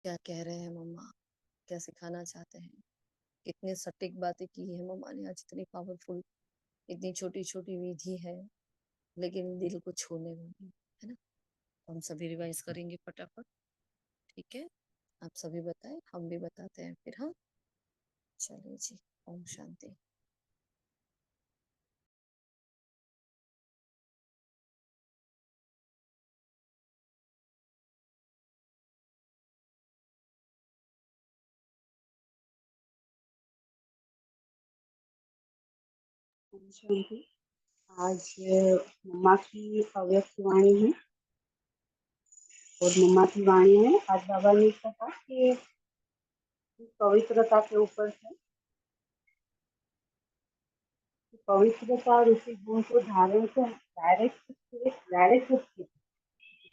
क्या कह रहे हैं मम्मा? क्या सिखाना चाहते हैं? कितने सटीक बातें की है मम्मा ने आज, इतनी पावरफुल, इतनी छोटी-छोटी विधि है, लेकिन दिल को छूने वाली, है ना? हम सभी रिवाइज़ करेंगे फटाफट, ठीक है? आप सभी बताएँ, हम भी बताते हैं फिर, हाँ? चलिए जी, ओम शांति। शांति। आज मम्मा की अव्यक्त वाणी है और मम्मा की वाणी है। आज बाबा ने कहा कि पवित्रता के ऊपर है कि पवित्रता रूपी गुण को धारण कर डायरेक्ट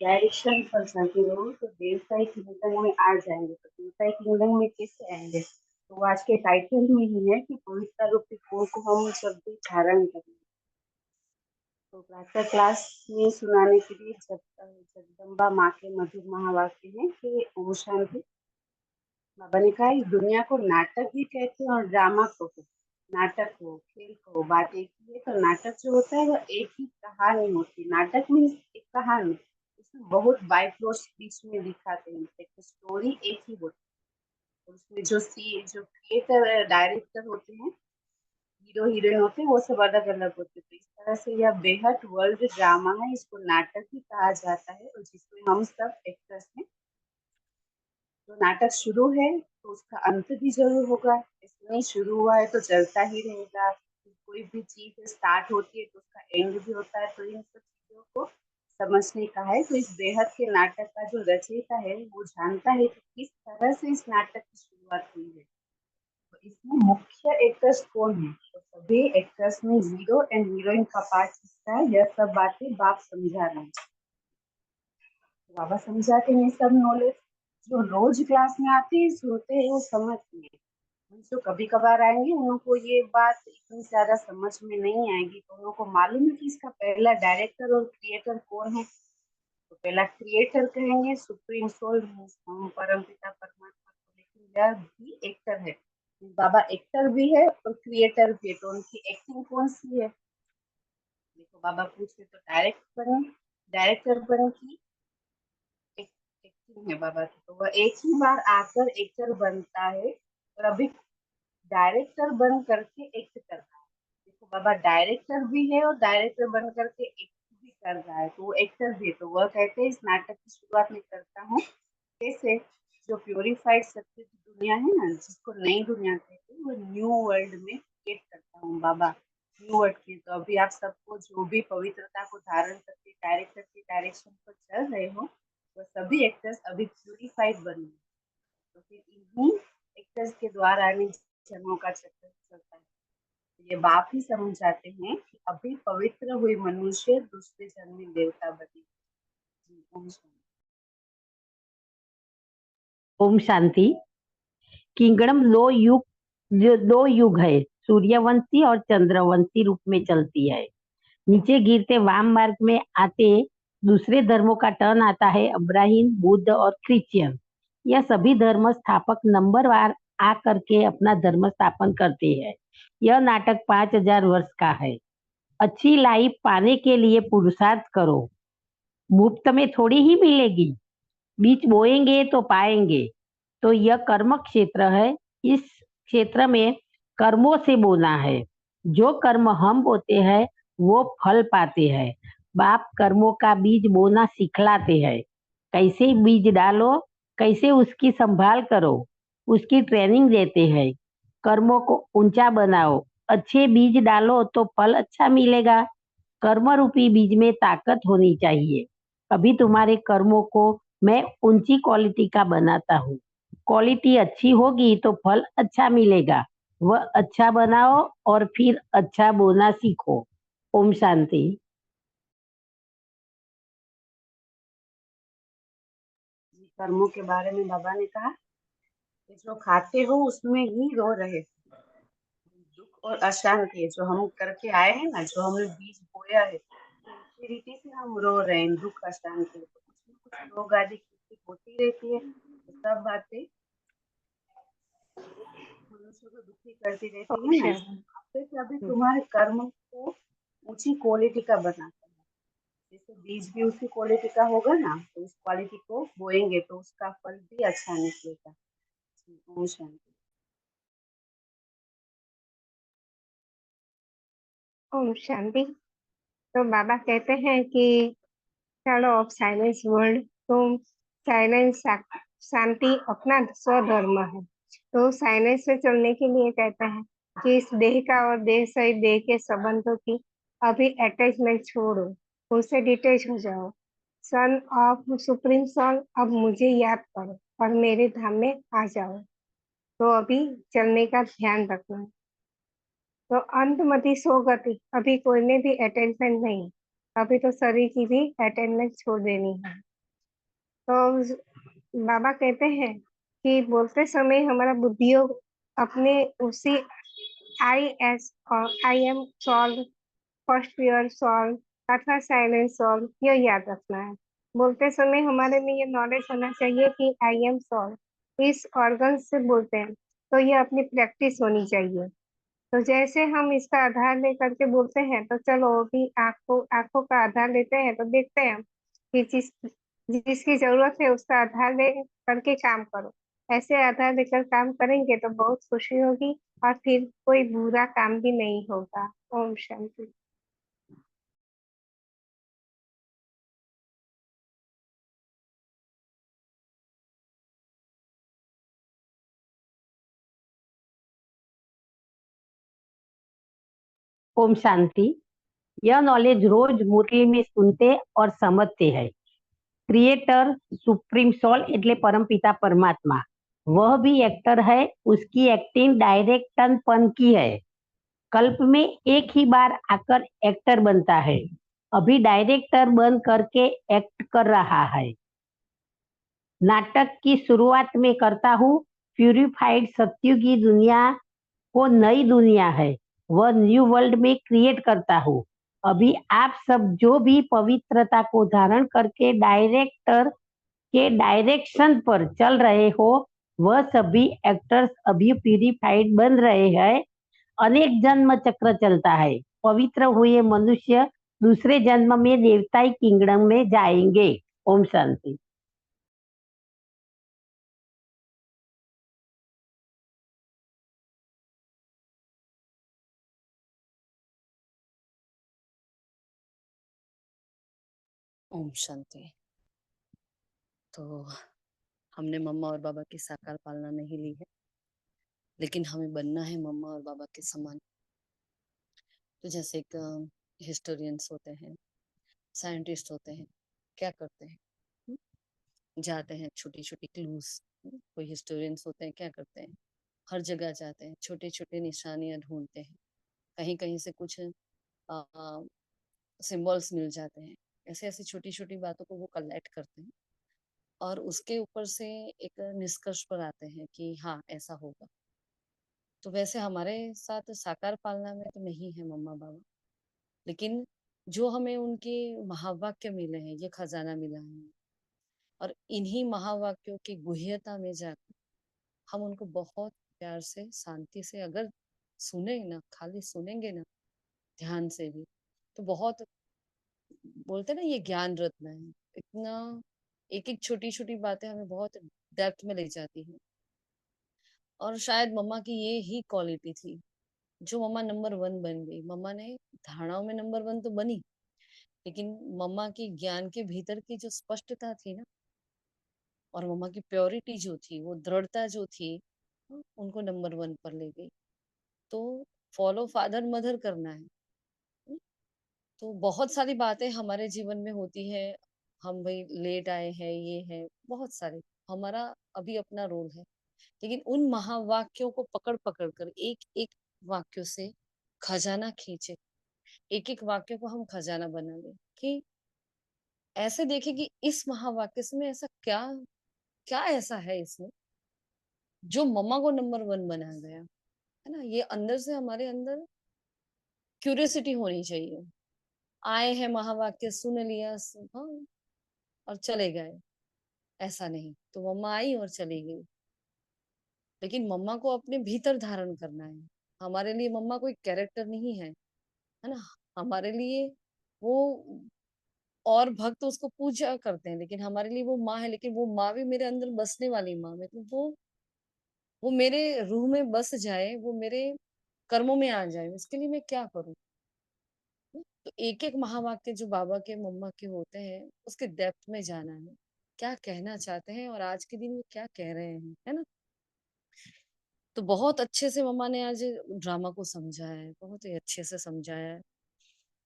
डायरेक्शन पर चलते रहो तो देवताई किंगडम में आ जाएंगे। तो देवताई किंगडम में कैसे आएंगे? तो आज के टाइटल में ही है कि पवित्रता रूपी गुण को हम जब भी धारण करें। तो प्रातः क्लास में सुनाने के लिए जगदम्बा माँ के मधुर महावाक्य है कि ओम शांति। बाबा ने कहा इस दुनिया को नाटक भी कहते हैं और ड्रामा को भी। नाटक हो, खेल को, बात एक ही है। तो नाटक जो होता है वो एक ही कहानी होती है। नाटक में एक कहानी, उसमें बहुत बाई प्लॉट्स बीच में दिखाते हैं। एक स्टोरी एक ही होती है। उसमें जो क्रिएटर डायरेक्टर होते हैं, हीरो हीरोइन होते हैं, वो सब अलग अलग होते हैं। तो इस तरह से यह बेहद वर्ल्ड ड्रामा है। इसको नाटक ही कहा जाता है और जिसमें हम सब एक्टर्स हैं। तो नाटक शुरू है तो उसका अंत भी जरूर होगा। ऐसे नहीं शुरू हुआ है तो चलता ही रहेगा। कोई भी चीज स्टार्ट होती है तो उसका एंड भी होता है। तो इन सब चीजों को समझने का है। तो इस बेहद के नाटक का जो रचयिता है वो जानता है कि किस तरह से इस नाटक की शुरुआत हुई है। तो इसमें मुख्य एक्टर्स कौन है? तो सभी एक्टर्स में हीरो एंड हीरोइन का पार्ट किसका है, यह सब बातें बाप समझा रहे हैं। बाबा समझाते हैं सब नॉलेज। जो रोज क्लास में आते हैं सुनते हैं वो समझते हैं। जो कभी कभार आएंगे उनको ये बात इतनी ज्यादा समझ में नहीं आएगी। तो उनको मालूम है कि इसका पहला डायरेक्टर और क्रिएटर कौन है। तो पहला क्रिएटर कहेंगे सुप्रीम सोल, परम पिता परमात्मा को। लेकिन यह भी एक्टर है। बाबा एक्टर भी है और क्रिएटर भी है। तो उनकी एक्टिंग कौन सी है? देखो बाबा पूछे तो डायरेक्टर बने की एक्टिंग है बाबा की। तो वह एक ही बार आकर एक्टर बनता है और अभी डायरेक्टर बन करके एक्ट करता है। देखो बाबा डायरेक्टर भी है और डायरेक्टर बन करके एक्ट भी कर रहा है। तो वो एक्टर भी है। तो वह कहते हैं इस नाटक की शुरुआत में करता हूँ कैसे? जो प्योरीफाइड सत्य की दुनिया है ना, जिसको नई दुनिया कहते हैं, वो न्यू वर्ल्ड में क्रिएट करता हूँ बाबा। न्यू वर्ल्ड की तो अभी आप सबको जो भी पवित्रता को धारण करके डायरेक्टर की डायरेक्शन पर चल रहे हो, वो सभी एक्टर्स अभी प्यूरिफाइड बने। तो फिर इन्हीं एक्टर्स के द्वारा इन जन्मों का चक्कर चलता है। तो ये बाप ही समझाते हैं कि अभी पवित्र हुई मनुष्य दूसरे जन्म में देवता बने। जी, ओम शांति। ओम शांति। किंगडम दो युग है, सूर्यवंशी और चंद्रवंशी रूप में चलती है। नीचे गिरते वाम मार्ग में आते दूसरे धर्मों का टर्न आता है, अब्राहीम, बुद्ध और क्रिश्चियन। यह सभी धर्म स्थापक नंबरवार आ करके अपना धर्म स्थापन करते हैं। यह नाटक 5000 वर्ष का है। अच्छी लाइफ पाने के लिए पुरुषार्थ करो। मुफ्त में थोड़ी ही मिलेगी। बीज बोएंगे तो पाएंगे। तो यह कर्म क्षेत्र है। इस क्षेत्र में कर्मों से बोना है। जो कर्म हम बोते हैं वो फल पाते हैं। बाप कर्मों का बीज बोना सिखलाते हैं। कैसे बीज डालो, कैसे उसकी संभाल करो, उसकी ट्रेनिंग देते हैं। कर्मों को ऊंचा बनाओ। अच्छे बीज डालो तो फल अच्छा मिलेगा। कर्म रूपी बीज में ताकत होनी चाहिए। अभी तुम्हारे कर्मों को मैं ऊंची क्वालिटी का बनाता हूँ। क्वालिटी अच्छी होगी तो फल अच्छा मिलेगा। वह अच्छा बनाओ और फिर अच्छा बोना सीखो। ओम शांति। कर्मों के बारे में बाबा ने कहा कि जो खाते हो उसमें ही रो रहे हो। दुख और अशांति जो हम करके आए हैं ना, जो हमने बीज बोया है, तो इसी रीति से हम रो रहे हैं। दुख अशांति तो कुछ न कुछ रोग आदि की होती रहती है। तो सब बातें मनुष्य को दुखी करती रहती है ना, फिर कभी तुम्हारे कर्म को ऊंची क्वालिटी का बनाता है। जैसे बीज भी उसी क्वालिटी का होगा ना, तो उस क्वालिटी को बोएंगे तो उसका फल भी अच्छा निकलेगा। ओम शांति। ओम शांति। तो बाबा कहते हैं कि चलो ऑफ साइलेंस वर्ल्ड, तो साइलेंस शांति अपना स्वधर्म है। तो साइलेंस में चलने के लिए कहते हैं कि इस देह का और देह सहित देह के संबंधों की अभी अटैचमेंट छोड़ो, उनसे डिटेच हो जाओ। सन ऑफ सुप्रीम सोल, अब मुझे याद करो और मेरे धाम में आ जाओ। तो अभी चलने का ध्यान रखना है। तो अंतमति सो गति, अभी कोई में भी अटैचमेंट नहीं, अभी तो शरीर की भी अटैचमेंट छोड़ देनी है। तो बाबा कहते हैं कि बोलते समय हमारा बुद्धियों अपने उसी आई एस और I am solve, first pure solve अथवा साइलेंस सॉल्व, यह याद रखना है। बोलते समय हमारे में ये नॉलेज होना चाहिए कि आई एम सॉल्व इस ऑर्गन से बोलते हैं, तो ये अपनी प्रैक्टिस होनी चाहिए। तो जैसे हम इसका आधार लेकर के बोलते हैं, तो चलो अभी आंखों का आधार लेते हैं, तो देखते हैं कि जिसकी जरूरत है उसका आधार ले करके काम करो। ऐसे आधार लेकर काम करेंगे तो बहुत खुशी होगी और फिर कोई बुरा काम भी नहीं होगा। ओम शांति। ओम शांति। यह नॉलेज रोज मुरली में सुनते और समझते हैं। क्रिएटर सुप्रीम सोल એટલે परमपिता परमात्मा, वह भी एक्टर है। उसकी एक्टिंग डायरेक्टरपन की है। कल्प में एक ही बार आकर एक्टर बनता है, अभी डायरेक्टर बन करके एक्ट कर रहा है। नाटक की शुरुआत में करता हूँ। प्यूरिफाइड सत्युगी दुनिया वो नई दुनिया है, वह न्यू वर्ल्ड में क्रिएट करता हूँ। अभी आप सब जो भी पवित्रता को धारण करके डायरेक्टर के डायरेक्शन पर चल रहे हो, वह सभी एक्टर्स अभी प्यूरिफाइड बन रहे हैं। अनेक जन्म चक्र चलता है। पवित्र हुए मनुष्य दूसरे जन्म में देवताई किंगडम में जाएंगे। ओम शांति। ओम शांति। तो हमने मम्मा और बाबा की साकार पालना नहीं ली है, लेकिन हमें बनना है मम्मा और बाबा के समान। तो जैसे एक हिस्टोरियंस होते हैं, साइंटिस्ट होते हैं, क्या करते हैं? जाते हैं छोटी छोटी क्लूज। कोई हिस्टोरियंस होते हैं, क्या करते हैं? हर जगह जाते हैं, छोटे छोटे निशानियां ढूंढते हैं, कहीं कहीं से कुछ सिंबल्स मिल जाते हैं। ऐसे ऐसी छोटी छोटी बातों को वो कलेक्ट करते हैं और उसके ऊपर से एक निष्कर्ष पर आते हैं कि हाँ ऐसा होगा। तो वैसे हमारे साथ साकार पालना में तो नहीं है मम्मा बाबा, लेकिन जो हमें उनके महावाक्य मिले हैं, ये खजाना मिला है, और इन्हीं महावाक्यों की गुह्यता में जाकर हम उनको बहुत प्यार से शांति से अगर सुने ना, खाली सुनेंगे ना ध्यान से भी, तो बहुत, बोलते ना ये ज्ञान रत्न है। इतना एक एक छोटी छोटी बातें हमें बहुत डेप्थ में ले जाती है। और शायद मम्मा की ये ही क्वालिटी थी जो मम्मा नंबर वन बन गई। मम्मा ने धारणाओं में नंबर वन तो बनी, लेकिन मम्मा की ज्ञान के भीतर की जो स्पष्टता थी ना, और मम्मा की प्योरिटी जो थी, वो दृढ़ता जो थी, उनको नंबर वन पर ले गई। तो फॉलो फादर मदर करना है। तो बहुत सारी बातें हमारे जीवन में होती है, हम भाई लेट आए हैं, ये है, बहुत सारे, हमारा अभी अपना रोल है। लेकिन उन महावाक्यों को पकड़ पकड़ कर एक एक वाक्यों से खजाना खींचे, एक एक वाक्य को हम खजाना बना ले, कि ऐसे देखे कि इस महावाक्य से में ऐसा क्या क्या ऐसा है इसमें जो मम्मा को नंबर वन बना गया है ना। ये अंदर से हमारे अंदर क्यूरियोसिटी होनी चाहिए। आए हैं महावाक्य, सुन लिया, हाँ, और चले गए। ऐसा नहीं। तो मम्मा आई और चली गई, लेकिन मम्मा को अपने भीतर धारण करना है। हमारे लिए मम्मा कोई कैरेक्टर नहीं है ना? हमारे लिए वो, और भक्त उसको पूजा करते हैं, लेकिन हमारे लिए वो माँ है। लेकिन वो माँ भी मेरे अंदर बसने वाली माँ, मतलब वो मेरे रूह में बस जाए, वो मेरे कर्मों में आ जाए, इसके लिए मैं क्या करूं? तो एक एक महावाक्य जो बाबा के मम्मा के होते हैं, उसके डेप्थ में जाना है, क्या कहना चाहते हैं और आज के दिन वो क्या कह रहे हैं, है ना? तो बहुत अच्छे से मम्मा ने आज ड्रामा को समझाया है, बहुत ही अच्छे से समझाया है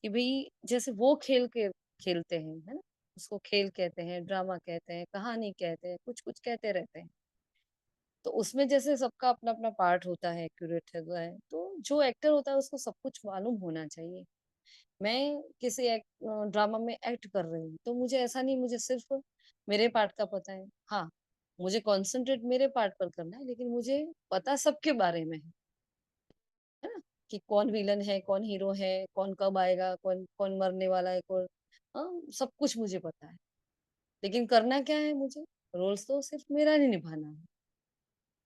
कि भाई जैसे वो खेल के खेलते हैं, है ना? उसको खेल कहते हैं, ड्रामा कहते हैं, कहानी कहते हैं, कुछ कुछ कहते रहते हैं। तो उसमें जैसे सबका अपना अपना पार्ट होता है, एक्यूरेट है, तो जो एक्टर होता है उसको सब कुछ मालूम होना चाहिए। मैं किसी ड्रामा में एक्ट कर रही हूँ, तो मुझे ऐसा नहीं मुझे सिर्फ मेरे पार्ट का पता है। हाँ, मुझे कॉन्सेंट्रेट मेरे पार्ट पर करना है, लेकिन मुझे पता सबके बारे में है ना? कि कौन विलन है, कौन हीरो है, कौन कब आएगा, कौन कौन मरने वाला है, कौन, हाँ, सब कुछ मुझे पता है। लेकिन करना क्या है मुझे? रोल्स तो सिर्फ मेरा नहीं निभाना है।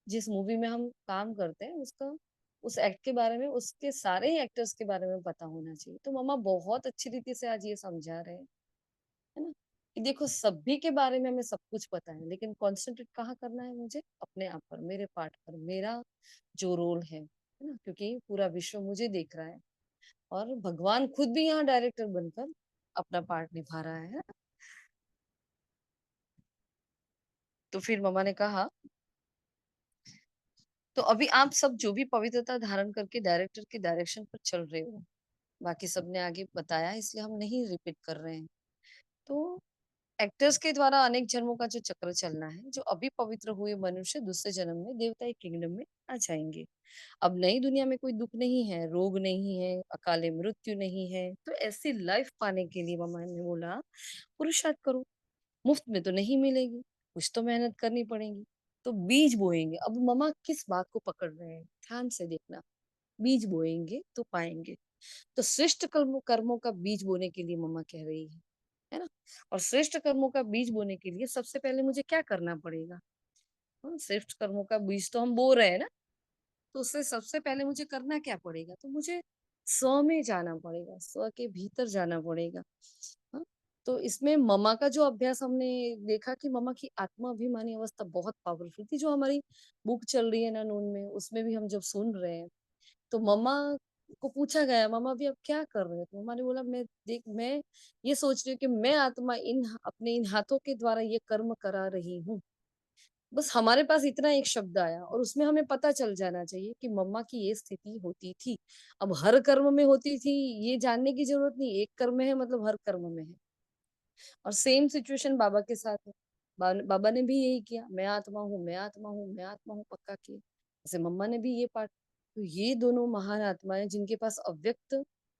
जिस मूवी में हम काम करते हैं उसका, उस एक्ट के बारे में, उसके सारे ही एक्टर्स के बारे में पता होना चाहिए। तो मम्मा बहुत अच्छी रीति से आज ये समझा रहे हैं, है ना? कि देखो सभी के बारे में हमें सब कुछ पता है, लेकिन कॉन्सेंट्रेट कहाँ करना है मुझे? अपने आप पर, मेरे पार्ट पर, मेरा जो रोल है ना? क्योंकि पूरा विश्व मुझे देख रहा है और भगवान खुद भी यहाँ डायरेक्टर बनकर अपना पार्ट निभा रहा है। तो फिर मम्मा ने कहा, तो अभी आप सब जो भी पवित्रता धारण करके डायरेक्टर के डायरेक्शन पर चल रहे हो, बाकी सबने आगे बताया इसलिए हम नहीं रिपीट कर रहे हैं। तो एक्टर्स के द्वारा अनेक जन्मों का जो चक्र चलना है, जो अभी पवित्र हुए मनुष्य दूसरे जन्म में देवता किंगडम में आ जाएंगे। अब नई दुनिया में कोई दुख नहीं है, रोग नहीं है, अकाले मृत्यु नहीं है, तो ऐसी लाइफ पाने के लिए मामा ने बोला पुरुषार्थ करो। मुफ्त में तो नहीं मिलेगी, कुछ तो मेहनत करनी पड़ेगी। तो बीज बोएंगे। अब मम्मा किस बात को पकड़ रहे हैं, ध्यान से देखना। बीज बोएंगे तो पाएंगे। तो श्रेष्ठ कर्मों का बीज बोने के लिए मम्मा कह रही है ना? और श्रेष्ठ कर्मों का बीज बोने के लिए सबसे पहले मुझे क्या करना पड़ेगा? हाँ, श्रेष्ठ कर्मों का बीज तो हम बो रहे हैं ना, तो उससे सबसे पहले मुझे करना क्या पड़ेगा? तो मुझे स्व में जाना पड़ेगा, स्व के भीतर जाना पड़ेगा। हाँ, तो इसमें ममा का जो अभ्यास हमने देखा कि ममा की आत्मा अभिमानी अवस्था बहुत पावरफुल थी, जो हमारी बुक चल रही है ना नून में, उसमें भी हम जब सुन रहे हैं, तो मम्मा को पूछा गया, मम्मा भी अब क्या कर रहे हो? तो मम्मा ने बोला, मैं ये सोच रही हूँ कि मैं आत्मा अपने इन हाथों के द्वारा ये कर्म करा रही हूँ। बस हमारे पास इतना एक शब्द आया और उसमें हमें पता चल जाना चाहिए कि मम्मा की ये स्थिति होती थी। अब हर कर्म में होती थी ये जानने की जरूरत नहीं, एक कर्म में है मतलब हर कर्म में है। और सेम सिचुएशन बाबा के साथ है। बाबा ने भी यही किया, मैं आत्मा हूँ, मैं आत्मा हूँ, मैं आत्मा हूँ, पक्का किया। जैसे मम्मा ने भी ये पाठ। तो ये दोनों महान आत्माएं जिनके पास अव्यक्त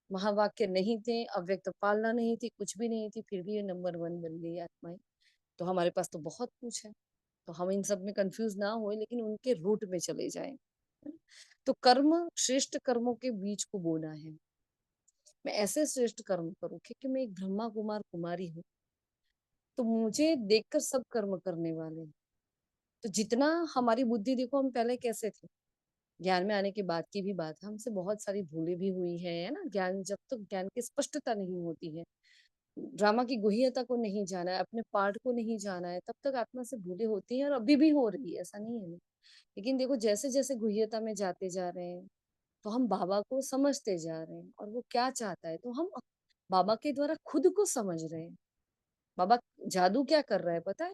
महावाक्य नहीं थे, अव्यक्त पालना नहीं थी, कुछ भी नहीं थी, फिर भी ये नंबर 1 बन गई आत्माएं। तो हमारे पास तो बहुत कुछ है। तो हम इन सब में कंफ्यूज ना हो, लेकिन उनके रूट में चले जाएं। तो कर्म, श्रेष्ठ कर्मों के बीज को बोना है। मैं ऐसे श्रेष्ठ कर्म करूं क्योंकि मैं एक ब्रह्मा कुमार कुमारी हूँ, तो मुझे देखकर सब कर्म करने वाले हैं। तो जितना हमारी बुद्धि, देखो हम पहले कैसे थे, ज्ञान में आने के बाद की भी बात है, हमसे बहुत सारी भूलें भी हुई है ना? ज्ञान, जब तक ज्ञान की स्पष्टता नहीं होती है, ड्रामा की गुह्यता को नहीं जाना है, अपने पार्ट को नहीं जाना है, तब तक आत्मा से भूलें होती हैं और अभी भी हो रही है, ऐसा नहीं है। लेकिन देखो जैसे जैसे गुह्यता में जाते जा रहे हैं, तो हम बाबा को समझते जा रहे हैं और वो क्या चाहता है, तो हम बाबा के द्वारा खुद को समझ रहे हैं। बाबा जादू क्या कर रहा है पता है?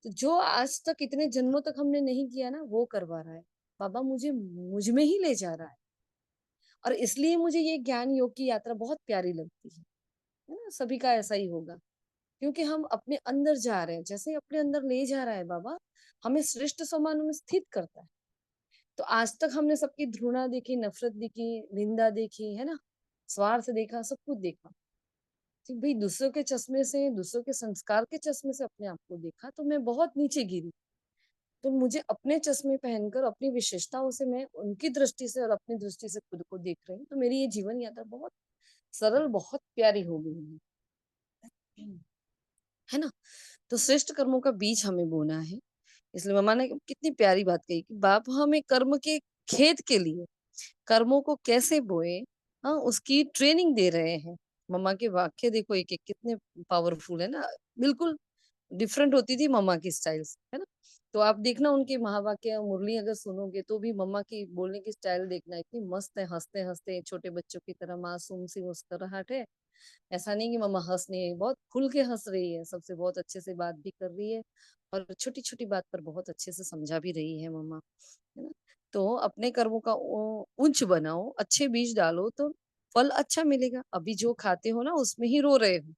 तो जो आज तक इतने जन्मों तक हमने नहीं किया ना, वो करवा रहा है। बाबा मुझे मुझ में ही ले जा रहा है। और इसलिए मुझे ये ज्ञान योग की यात्रा बहुत प्यारी लगती है ना? सभी का ऐसा ही होगा, क्योंकि हम अपने अंदर जा रहे हैं। जैसे ही अपने अंदर ले जा रहा है बाबा, हमें श्रेष्ठ सम्मान में स्थित करता है। तो आज तक हमने सबकी घृणा देखी, नफरत देखी, निंदा देखी, है ना? स्वार्थ देखा, सब कुछ देखा। कि भाई दूसरों के चश्मे से, दूसरों के संस्कार के चश्मे से अपने आप को देखा, तो मैं बहुत नीचे गिरी। तो मुझे अपने चश्मे पहनकर अपनी विशेषताओं से, मैं उनकी दृष्टि से और अपनी दृष्टि से खुद को देख रही हूँ, तो मेरी ये जीवन यात्रा बहुत सरल, बहुत प्यारी हो गई है ना? तो श्रेष्ठ कर्मों का बीज हमें बोना है। इसलिए मम्मा ने कितनी प्यारी बात कही कि बाप हमें कर्म के खेत के लिए कर्मों को कैसे बोए, हाँ, उसकी ट्रेनिंग दे रहे हैं। मम्मा के वाक्य देखो एक एक कितने पावरफुल है ना, बिल्कुल डिफरेंट होती थी मम्मा की स्टाइल से, है ना। तो आप देखना उनके महावाक्य मुरली अगर सुनोगे तो भी मम्मा की बोलने की स्टाइल देखना, इतनी मस्त है, हंसते हंसते छोटे बच्चों की तरह मासूम सी मुस्कुराहट है। ऐसा नहीं कि मम्मा हंस नहीं रही, बहुत खुल के हंस रही है, सबसे बहुत अच्छे से बात भी कर रही है और छोटी छोटी बात पर बहुत अच्छे से समझा भी रही है मम्मा, है ना। तो अपने कर्मों का उंच बनाओ, अच्छे बीज डालो तो फल अच्छा मिलेगा। अभी जो खाते हो ना उसमें ही रो रहे हो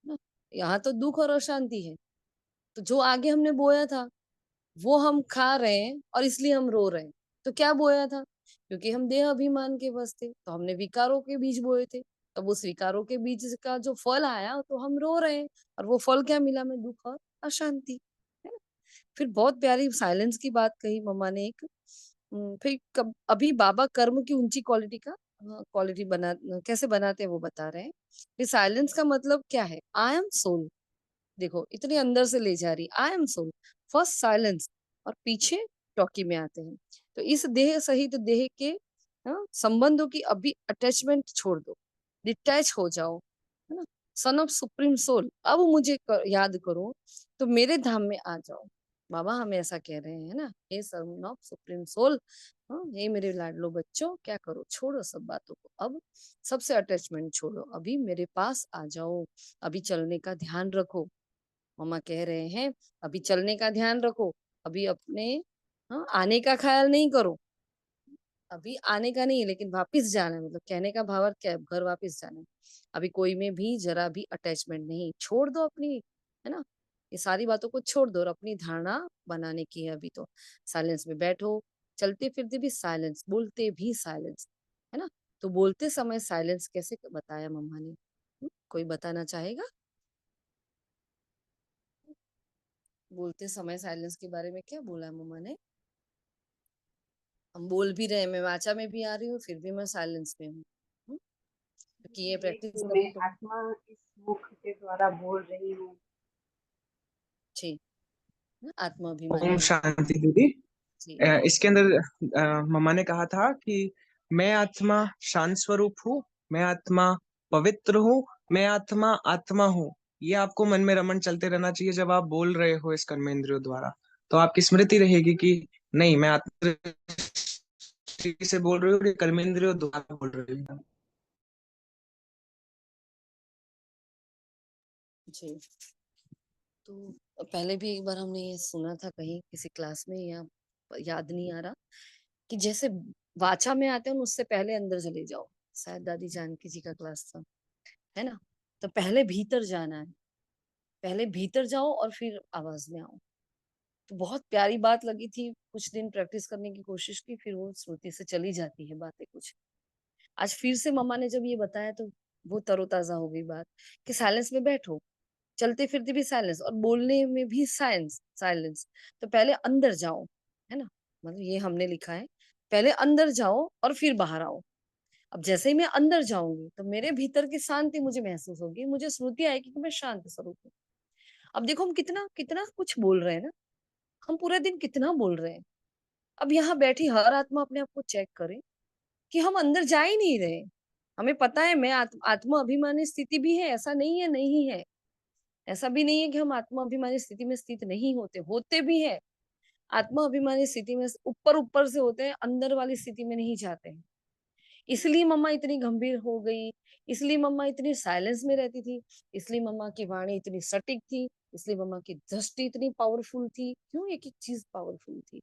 ना, यहाँ तो दुख और अशांति है। तो जो आगे हमने बोया था वो हम खा रहे हैं और इसलिए हम रो रहे हैं। तो क्या बोया था? क्योंकि हम देह अभिमान के बस थे तो हमने विकारों के बीज बोए थे। तब उस विकारों के बीज का जो फल आया तो हम रो रहे हैं, और वो फल क्या मिला हमें? दुख और अशांति, है ना। फिर बहुत प्यारी साइलेंस की बात कही मम्मा ने एक। फिर अभी बाबा कर्म की ऊंची क्वालिटी का क्वालिटी बना कैसे बनाते हैं वो बता रहे हैं। फिर साइलेंस का मतलब क्या है? I am soul. देखो इतने अंदर से ले जा रही, I am soul. First silence और पीछे टॉकी में आते हैं। तो इस देह सहित देह के संबंधों की अभी अटैचमेंट छोड़ दो, डिटैच हो जाओ, है ना। सन ऑफ सुप्रीम सोल, अब मुझे याद करो तो मेरे धाम में आ जाओ। बाबा हमें ऐसा कह रहे हैं ना, हे सन ऑफ सुप्रीम सोल, हाँ, हे मेरे लाडलो बच्चों, क्या करो? छोड़ो सब बातों को, अब सबसे अटैचमेंट छोड़ो, अभी मेरे पास आ जाओ। अभी चलने का ध्यान रखो। मम्मा कह रहे हैं अभी चलने का ध्यान रखो, अभी अपने आने का ख्याल नहीं करो। अभी आने का नहीं है लेकिन वापिस जाना है, मतलब कहने का भाव क्या है? घर वापिस जाना है। अभी कोई में भी जरा भी अटैचमेंट नहीं, छोड़ दो अपनी, है ना। ये सारी बातों को छोड़ दो और अपनी धारणा बनाने की है अभी तो। साइलेंस में बैठो, चलते फिरते भी साइलेंस, बोलते भी साइलेंस, है ना। तो बोलते समय साइलेंस कैसे बताया मम्मा ने? कोई बताना चाहेगा? बोलते समय साइलेंस के बारे में क्या बोला है मम्मा ने? हम बोल भी रहे हैं, मैं वाचा में भी आ रही हूँ फिर भी मैं साइलेंस में हूँ। क्योंकि ये प्रैक्टिस कि मैं करो तो आत्मा इस मुख के द्वारा बोल रही हूँ। ठीक, आत्माभिमानी ओम बन। शांति दीदी। जी। इसके अंदर मम्मा ने कहा था कि मैं आत्मा शांत स्वरूप हूँ, मैं आत्मा पवित्र हूँ, मैं आत्मा आत्मा हूँ। ये आपको मन में रमन चलते रहना चाहिए जब आप बोल रहे हो इस कर्मेंद्रियों द्वारा। तो आपकी स्मृति रहेगी कि नहीं, मैं आत्मा से बोल रही हूँ, ये कर्मेंद्रियों द्वारा बोल रही हूँ। जी। तो पहले भी एक बार हमने ये सुना था कहीं किसी क्लास में, या याद नहीं आ रहा, कि जैसे वाचा में आते हैं उससे पहले अंदर चले जाओ। शायद दादी जानकी जी का क्लास था, है ना। तो पहले भीतर जाना है, पहले भीतर जाओ और फिर आवाज में आओ। तो बहुत प्यारी बात लगी थी, कुछ दिन प्रैक्टिस करने की कोशिश की, फिर वो श्रुति से चली जाती है बातें कुछ। आज फिर से मम्मा ने जब ये बताया तो वो तरोताजा हो गई बात, कि साइलेंस में बैठो, चलते फिरते भी साइलेंस और बोलने में भी साइलेंस साइलेंस। तो पहले अंदर जाओ, है ना, मतलब ये हमने लिखा है, पहले अंदर जाओ और फिर बाहर आओ। अब जैसे ही मैं अंदर जाऊंगी तो मेरे भीतर की शांति मुझे महसूस होगी, मुझे स्मृति आएगी कि मैं शांत स्वरूप हूँ। अब देखो हम कितना कितना कुछ बोल रहे हैं ना, हम पूरे दिन कितना बोल रहे हैं। अब यहाँ बैठी हर आत्मा अपने आप को चेक करे कि हम अंदर जा ही नहीं रहे। हमें पता है मैं आत्मा अभिमानी स्थिति भी है, ऐसा नहीं है नहीं है। ऐसा भी नहीं है कि हम आत्मा अभिमानी स्थिति में स्थित नहीं होते, होते भी है। आत्मा अभिमानी स्थिति में ऊपर ऊपर से होते हैं, अंदर वाली स्थिति में नहीं जाते हैं। इसलिए मम्मा इतनी गंभीर हो गई, इसलिए मम्मा इतनी साइलेंस में रहती थी, इसलिए मम्मा की वाणी इतनी सटीक थी, इसलिए मम्मा की दृष्टि इतनी पावरफुल थी। क्यों एक एक चीज पावरफुल थी?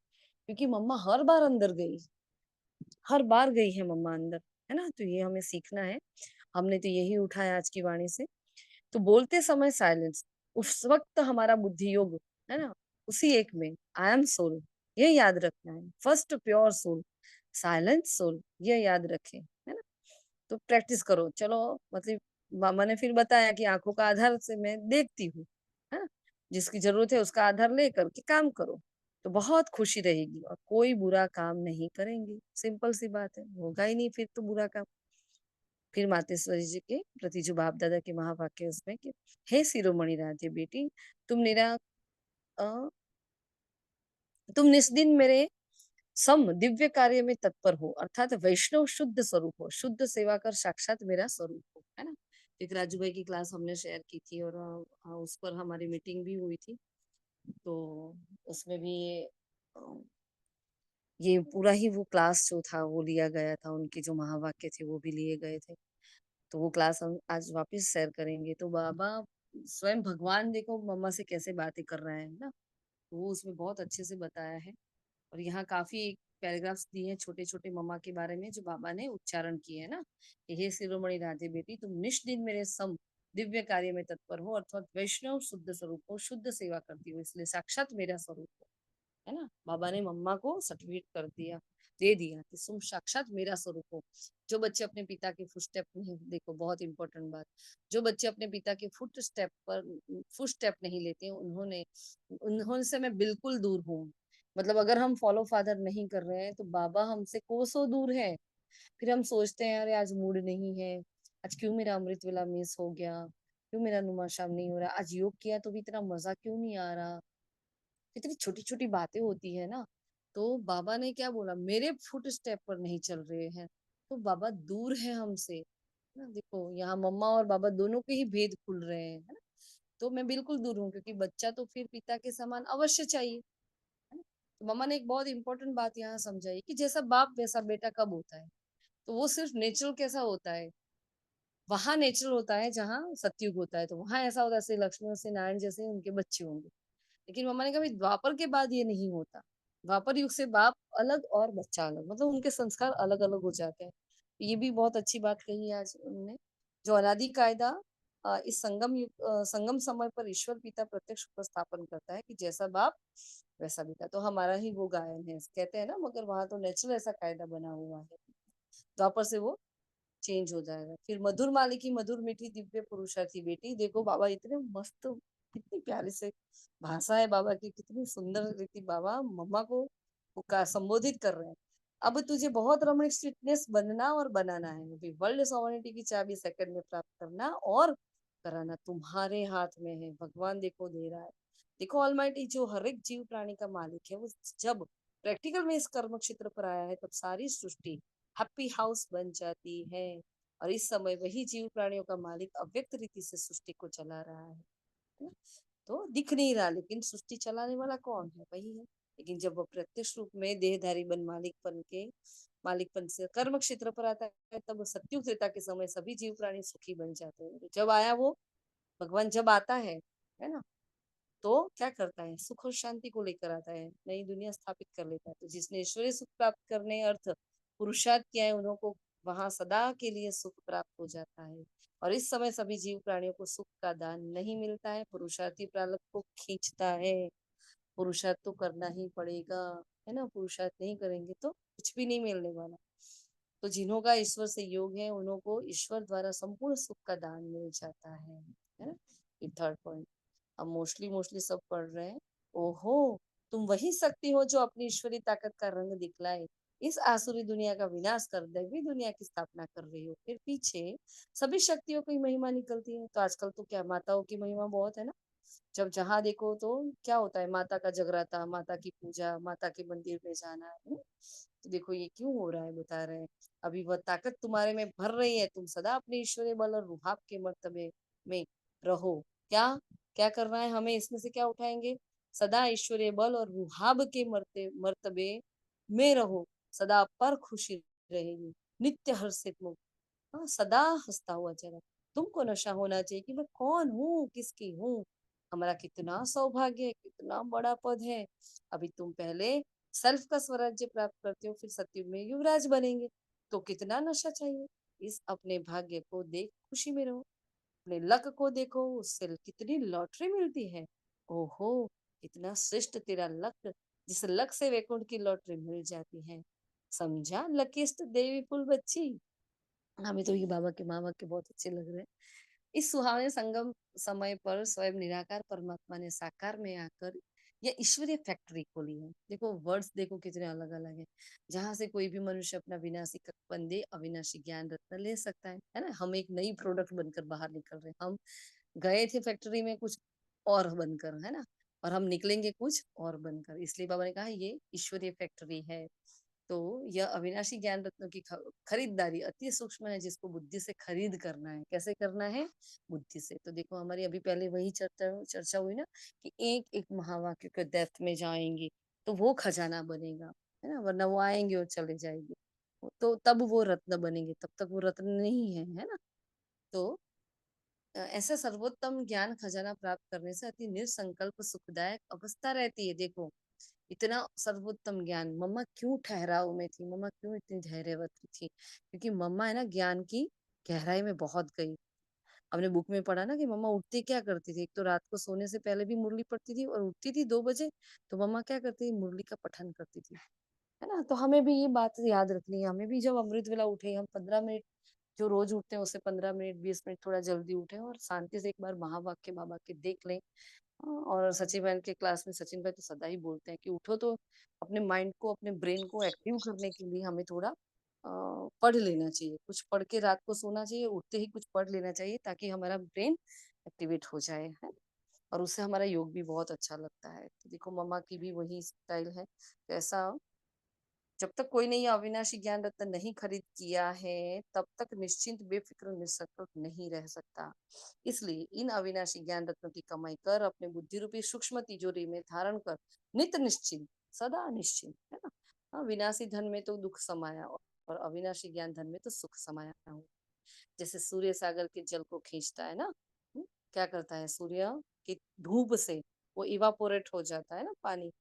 क्योंकि मम्मा हर बार अंदर गई, हर बार गई है मम्मा अंदर, है ना। तो ये हमें सीखना है, हमने तो यही उठाया आज की वाणी से। तो बोलते समय साइलेंस, उस वक्त हमारा बुद्धि योग, है ना, उसी एक में आई एम सोल, ये याद रखना है। First pure soul, silent soul, ये याद रखें, है ना। तो प्रैक्टिस करो चलो। मतलब मामा ने फिर बताया कि आंखों का आधार से मैं देखती हूँ, है ना, जिसकी जरूरत है उसका आधार लेकर के काम करो तो बहुत खुशी रहेगी और कोई बुरा काम नहीं करेंगे। सिंपल सी बात है, होगा ही नहीं फिर तो बुरा काम। फिर मातेश्वरी जी के प्रति जो बाप दादा के महावाक्य उसमें कि हे शिरोमणि राधे बेटी, तुम निरा अ, तुम निस्दिन मेरे सम दिव्य कार्य में तत्पर हो, अर्थात वैष्णव शुद्ध स्वरूप हो, शुद्ध सेवा कर साक्षात मेरा स्वरूप हो, है ना। एक राजू भाई की क्लास हमने शेयर की थी और उस पर हमारी मीटिंग भी हुई थी। तो उसमें भी ये पूरा ही वो क्लास जो था वो लिया गया था, उनके जो महावाक्य थे वो भी लिए गए थे। तो वो क्लास हम आज वापस शेयर करेंगे। तो बाबा स्वयं भगवान देखो मम्मा से कैसे बातें कर रहे हैं ना, तो वो उसमें बहुत अच्छे से बताया है। और यहाँ काफी पैराग्राफ्स दिए हैं छोटे छोटे मम्मा के बारे में जो बाबा ने उच्चारण किए हैं ना कि हे शिरोमणि राधे बेटी, तुम निष्दिन मेरे सम दिव्य कार्य में तत्पर हो, अर्थात वैष्णव शुद्ध स्वरूप हो, शुद्ध सेवा करती हो, इसलिए साक्षात मेरा स्वरूप हो, है ना। बाबा ने मम्मा को सर्टिफिकेट कर दिया, दे दिया कि तुम साक्षात मेरा स्वरूप हो। जो बच्चे अपने पिता के फुट स्टेप नहीं, देखो बहुत इंपॉर्टेंट बात, जो बच्चे अपने पिता के फुट स्टेप नहीं लेते उन्होंने उन्होंने से मैं बिल्कुल दूर हूँ। मतलब अगर हम फॉलो फादर नहीं कर रहे हैं तो बाबा हमसे कोसों दूर है। फिर हम सोचते हैं अरे आज मूड नहीं है, आज क्यों मेरा अमृत वेला मिस हो गया, क्यों मेरा नुमा शाम नहीं हो रहा, आज योग किया तो भी इतना मजा क्यों नहीं आ रहा। इतनी छोटी छोटी बातें होती है ना। तो बाबा ने क्या बोला, मेरे फुट स्टेप पर नहीं चल रहे हैं तो बाबा दूर है हमसे, है ना। देखो यहाँ मम्मा और बाबा दोनों के ही भेद खुल रहे हैं, है ना। तो मैं बिल्कुल दूर हूँ क्योंकि बच्चा तो फिर पिता के समान अवश्य चाहिए, है ना। तो मम्मा ने एक बहुत इंपॉर्टेंट बात यहाँ समझाई कि जैसा बाप वैसा बेटा कब होता है, तो वो सिर्फ नेचुरल कैसा होता है, वहां नेचुरल होता है जहाँ सतयुग होता है, तो वहां ऐसा होता है जैसे लक्ष्मण से नारायण जैसे उनके बच्चे होंगे। लेकिन मम्मा ने कहा भाई द्वापर के बाद ये नहीं होता, द्वापर युग से बाप अलग और बच्चा अलग, मतलब उनके संस्कार अलग अलग हो जाते हैं। ये भी बहुत अच्छी बात कही है आज उन्होंने। जो अनादि कायदा इस संगम समय पर ईश्वर पिता प्रत्यक्ष उपस्थापन करता है कि जैसा बाप वैसा बेटा, तो हमारा ही वो गायन है कहते हैं ना, मगर वहां तो नेचुरल ऐसा कायदा बना हुआ है, द्वापर से वो चेंज हो जाएगा। फिर मधुर माली की मधुर मीठी दिव्य पुरुषार्थी बेटी, देखो बाबा इतने मस्त, कितनी प्यारी से भाषा है बाबा की, कितनी सुंदर रीति बाबा मम्मा को का संबोधित कर रहे हैं। अब तुझे बहुत रमणीक स्वीटनेस बनना और बनाना है, अभी वर्ल्ड सॉवरेनिटी की चाबी सेकंड में प्राप्त करना और कराना तुम्हारे हाथ में है, भगवान देखो दे रहा है। देखो ऑलमाइटी जो हर एक जीव प्राणी का मालिक है, वो जब प्रैक्टिकल में इस कर्म क्षेत्र पर आया है तब सारी सृष्टि हैप्पी हाउस बन जाती है। और इस समय वही जीव प्राणियों का मालिक अव्यक्त रीति से सृष्टि को चला रहा है ना? तो दिख नहीं रहा लेकिन सृष्टि चलाने वाला कौन है, वही है। लेकिन जब वो प्रत्यक्ष रूप में देहधारी बन मालिकपन से कर्म क्षेत्र पर आता है, तब सत्युग त्रेता के समय सभी जीव प्राणी सुखी बन जाते हैं। तो जब आया वो भगवान जब आता है ना, तो क्या करता है, सुख और शांति को लेकर आता है, नई दुनिया स्थापित कर लेता है। तो जिसने ईश्वरीय सुख प्राप्त करने अर्थ पुरुषार्थ किया है, उन्हों को वहां सदा के लिए सुख प्राप्त हो जाता है। और इस समय सभी जीव प्राणियों को सुख का दान नहीं मिलता है, पुरुषार्थी प्रारब्ध को खींचता है। पुरुषार्थ तो करना ही पड़ेगा, है ना, पुरुषार्थ नहीं करेंगे तो कुछ भी नहीं मिलने वाला। तो जिन्हों का ईश्वर से योग है उन्हों को ईश्वर द्वारा संपूर्ण सुख का दान मिल जाता है ना। ये थर्ड पॉइंट। अब मोस्टली सब पढ़ रहे हैं। ओहो, तुम वही शक्ति हो जो अपनी ईश्वरी ताकत का रंग दिखलाए इस आसुरी दुनिया का विनाश कर दैवी दुनिया की स्थापना कर रही हो। फिर पीछे सभी शक्तियों की महिमा निकलती है। तो आजकल तो क्या माताओं की महिमा बहुत है ना, जब जहां देखो तो क्या होता है, माता का जगराता, माता की पूजा, माता के मंदिर में जाना है। तो देखो ये क्यों हो रहा है, बता रहे हैं। अभी वह ताकत तुम्हारे में भर रही है, तुम सदा अपने ईश्वरीय बल और रुहाब के मर्तबे में रहो। क्या क्या करना है हमें, इसमें से क्या उठाएंगे, सदा ईश्वरीय बल और रुहाब के मर्तबे में रहो, सदा पर खुशी रहेगी, नित्य हर्षित मुख। हाँ, सदा हंसता हुआ चेहरा। तुमको नशा होना चाहिए कि मैं कौन हूँ, किसकी हूँ, हमारा कितना सौभाग्य है, कितना बड़ा पद है। अभी तुम पहले सेल्फ का स्वराज्य प्राप्त करते हो, फिर सतयुग में युवराज बनेंगे, तो कितना नशा चाहिए। इस अपने भाग्य को देख खुशी में रहो, अपने लक को देखो, उससे कितनी लॉटरी मिलती है। ओहो, कितना श्रेष्ठ तेरा लक, जिस लक से वैकुंठ की लॉटरी मिल जाती है। समझा लकीस्ट देवी फुल बच्ची। हमें तो ये बाबा के मामा के बहुत अच्छे लग रहे हैं। इस सुहावने संगम समय पर स्वयं निराकार परमात्मा ने साकार में आकर या ईश्वरीय फैक्ट्री खोली है। देखो वर्ड्स देखो कितने अलग अलग है। जहां से कोई भी मनुष्य अपना विनाशी कंदे अविनाशी ज्ञान रत्न ले सकता है ना। हम एक नई प्रोडक्ट बनकर बाहर निकल रहे हैं। हम गए थे फैक्ट्री में कुछ और बनकर, है ना, और हम निकलेंगे कुछ और बनकर। इसलिए बाबा ने कहा ये ईश्वरीय फैक्ट्री है। तो यह अविनाशी ज्ञान रत्नों की खरीदारी अति सूक्ष्म है, जिसको बुद्धि से खरीद करना है। कैसे करना है? बुद्धि से। तो देखो हमारी अभी पहले वही चर्चा हुई ना, कि एक एक महावाक्य के डेप्थ में जाएंगे तो वो खजाना बनेगा, है ना, वरना वो आएंगे और चले जाएंगे। तो तब वो रत्न बनेंगे, तब तक वो रत्न नहीं है ना। तो ऐसा सर्वोत्तम ज्ञान खजाना प्राप्त करने से अति निसंकल्प सुखदायक अवस्था रहती है। देखो इतना सर्वोत्तम ज्ञान, मम्मा क्यों ठहराव में थी, मम्मा क्यों इतनी धैर्यवती थी, क्योंकि मम्मा है ना ज्ञान की गहराई में बहुत गई। हमने बुक में पढ़ा ना कि मम्मा उठती क्या करती थी, एक तो रात को सोने से पहले भी मुरली पढ़ती थी, और उठती थी 2 बजे तो मम्मा क्या करती थी, मुरली का पठन करती थी, है ना। तो हमें भी ये बात याद रखनी है। हमें भी जब अमृत वेला उठे, हम 15 मिनट जो रोज उठते हैं उससे 15 मिनट 20 मिनट थोड़ा जल्दी उठे और शांति से एक बार महावाक्य बाबा के देख लें। और सचिन बहन के क्लास में सचिन भाई तो सदा ही बोलते हैं कि उठो तो अपने माइंड को, अपने ब्रेन को एक्टिव करने के लिए हमें थोड़ा पढ़ लेना चाहिए। कुछ पढ़ के रात को सोना चाहिए, उठते ही कुछ पढ़ लेना चाहिए, ताकि हमारा ब्रेन एक्टिवेट हो जाए, है। और उससे हमारा योग भी बहुत अच्छा लगता है। तो देखो मम्मा की भी वही स्टाइल है। तो ऐसा जब तक कोई ने ये अविनाशी ज्ञान रत्न नहीं खरीद किया है, तब तक निश्चिंत बेफिक्र निसंकल्प नहीं रह सकता। इसलिए इन अविनाशी ज्ञान रत्नों की कमाई कर अपने बुद्धि रूपी सूक्ष्म तिजोरी में धारण कर नित निश्चिंत, सदा निश्चिंत, है ना। हाँ, विनाशी धन में तो दुख समाया और अविनाशी ज्ञान धन में तो सुख समाया हो। जैसे सूर्य सागर के जल को खींचता है ना, क्या करता है, सूर्य की धूप से वो इवापोरेट हो जाता है ना, पानी